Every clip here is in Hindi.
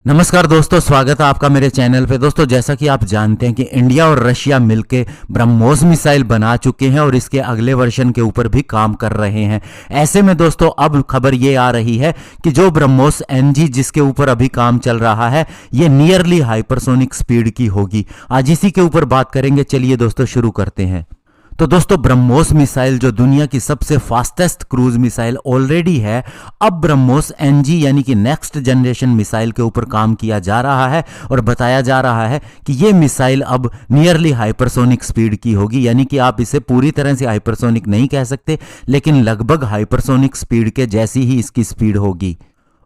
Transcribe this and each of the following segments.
नमस्कार दोस्तों, स्वागत है आपका मेरे चैनल पे। दोस्तों, जैसा कि आप जानते हैं कि इंडिया और रशिया मिलके ब्रह्मोस मिसाइल बना चुके हैं और इसके अगले वर्जन के ऊपर भी काम कर रहे हैं। ऐसे में दोस्तों अब खबर ये आ रही है कि जो ब्रह्मोस एनजी जिसके ऊपर अभी काम चल रहा है ये नियरली हाइपरसोनिक स्पीड की होगी। आज इसी के ऊपर बात करेंगे। चलिए दोस्तों शुरू करते हैं। तो दोस्तों, ब्रह्मोस मिसाइल जो दुनिया की सबसे फास्टेस्ट क्रूज मिसाइल ऑलरेडी है, अब ब्रह्मोस एनजी यानी कि नेक्स्ट जनरेशन मिसाइल के ऊपर काम किया जा रहा है और बताया जा रहा है कि ये मिसाइल अब नियरली हाइपरसोनिक स्पीड की होगी। यानी कि आप इसे पूरी तरह से हाइपरसोनिक नहीं कह सकते, लेकिन लगभग हाइपरसोनिक स्पीड के जैसी ही इसकी स्पीड होगी।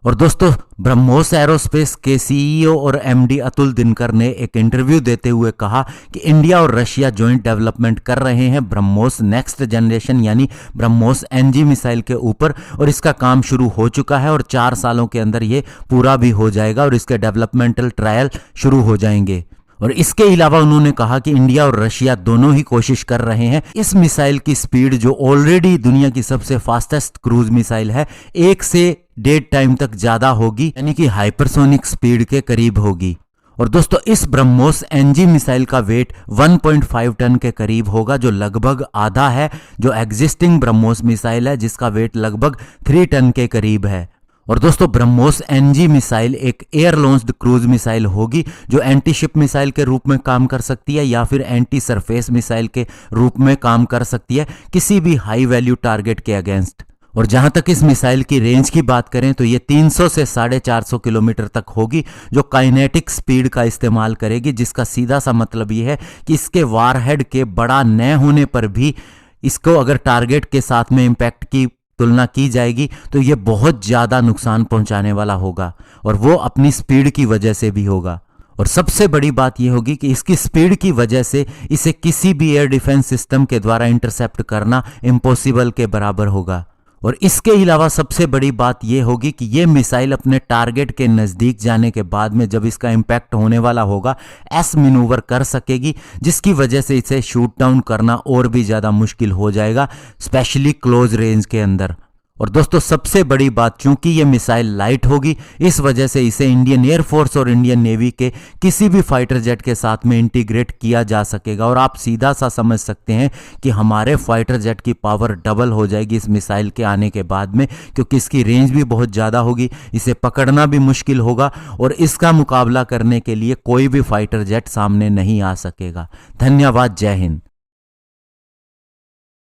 और दोस्तों, ब्रह्मोस एरोस्पेस के सीईओ और एमडी अतुल दिनकर ने एक इंटरव्यू देते हुए कहा कि इंडिया और रशिया जॉइंट डेवलपमेंट कर रहे हैं ब्रह्मोस नेक्स्ट जनरेशन यानी ब्रह्मोस एनजी मिसाइल के ऊपर, और इसका काम शुरू हो चुका है और 4 सालों के अंदर ये पूरा भी हो जाएगा और इसके डेवलपमेंटल ट्रायल शुरू हो जाएंगे। और इसके अलावा उन्होंने कहा कि इंडिया और रशिया दोनों ही कोशिश कर रहे हैं इस मिसाइल की स्पीड जो ऑलरेडी दुनिया की सबसे फास्टेस्ट क्रूज मिसाइल है 1 से 1.5 टाइम तक ज्यादा होगी, यानी कि हाइपरसोनिक स्पीड के करीब होगी। और दोस्तों, इस ब्रह्मोस एनजी मिसाइल का वेट 1.5 टन के करीब होगा, जो लगभग आधा है जो एग्जिस्टिंग ब्रह्मोस मिसाइल है जिसका वेट लगभग 3 टन के करीब है। और दोस्तों, ब्रह्मोस एनजी मिसाइल एक एयर लॉन्च्ड क्रूज मिसाइल होगी जो एंटी शिप मिसाइल के रूप में काम कर सकती है या फिर एंटी सरफेस मिसाइल के रूप में काम कर सकती है किसी भी हाई वैल्यू टारगेट के अगेंस्ट। और जहां तक इस मिसाइल की रेंज की बात करें तो ये 300 से 450 किलोमीटर तक होगी, जो काइनेटिक स्पीड का इस्तेमाल करेगी, जिसका सीधा सा मतलब ये है कि इसके वारहेड के बड़ा न होने पर भी इसको अगर टारगेट के साथ में इंपैक्ट की तुलना की जाएगी तो ये बहुत ज्यादा नुकसान पहुंचाने वाला होगा, और वो अपनी स्पीड की वजह से भी होगा। और सबसे बड़ी बात यह होगी कि इसकी स्पीड की वजह से इसे किसी भी एयर डिफेंस सिस्टम के द्वारा इंटरसेप्ट करना इम्पॉसिबल के बराबर होगा। और इसके अलावा सबसे बड़ी बात यह होगी कि यह मिसाइल अपने टारगेट के नज़दीक जाने के बाद में जब इसका इंपैक्ट होने वाला होगा एस मैनूवर कर सकेगी, जिसकी वजह से इसे शूट डाउन करना और भी ज़्यादा मुश्किल हो जाएगा, स्पेशली क्लोज रेंज के अंदर। और दोस्तों, सबसे बड़ी बात, चूंकि ये मिसाइल लाइट होगी इस वजह से इसे इंडियन एयरफोर्स और इंडियन नेवी के किसी भी फाइटर जेट के साथ में इंटीग्रेट किया जा सकेगा। और आप सीधा सा समझ सकते हैं कि हमारे फाइटर जेट की पावर डबल हो जाएगी इस मिसाइल के आने के बाद में, क्योंकि इसकी रेंज भी बहुत ज़्यादा होगी, इसे पकड़ना भी मुश्किल होगा और इसका मुकाबला करने के लिए कोई भी फाइटर जेट सामने नहीं आ सकेगा। धन्यवाद। जय हिंद।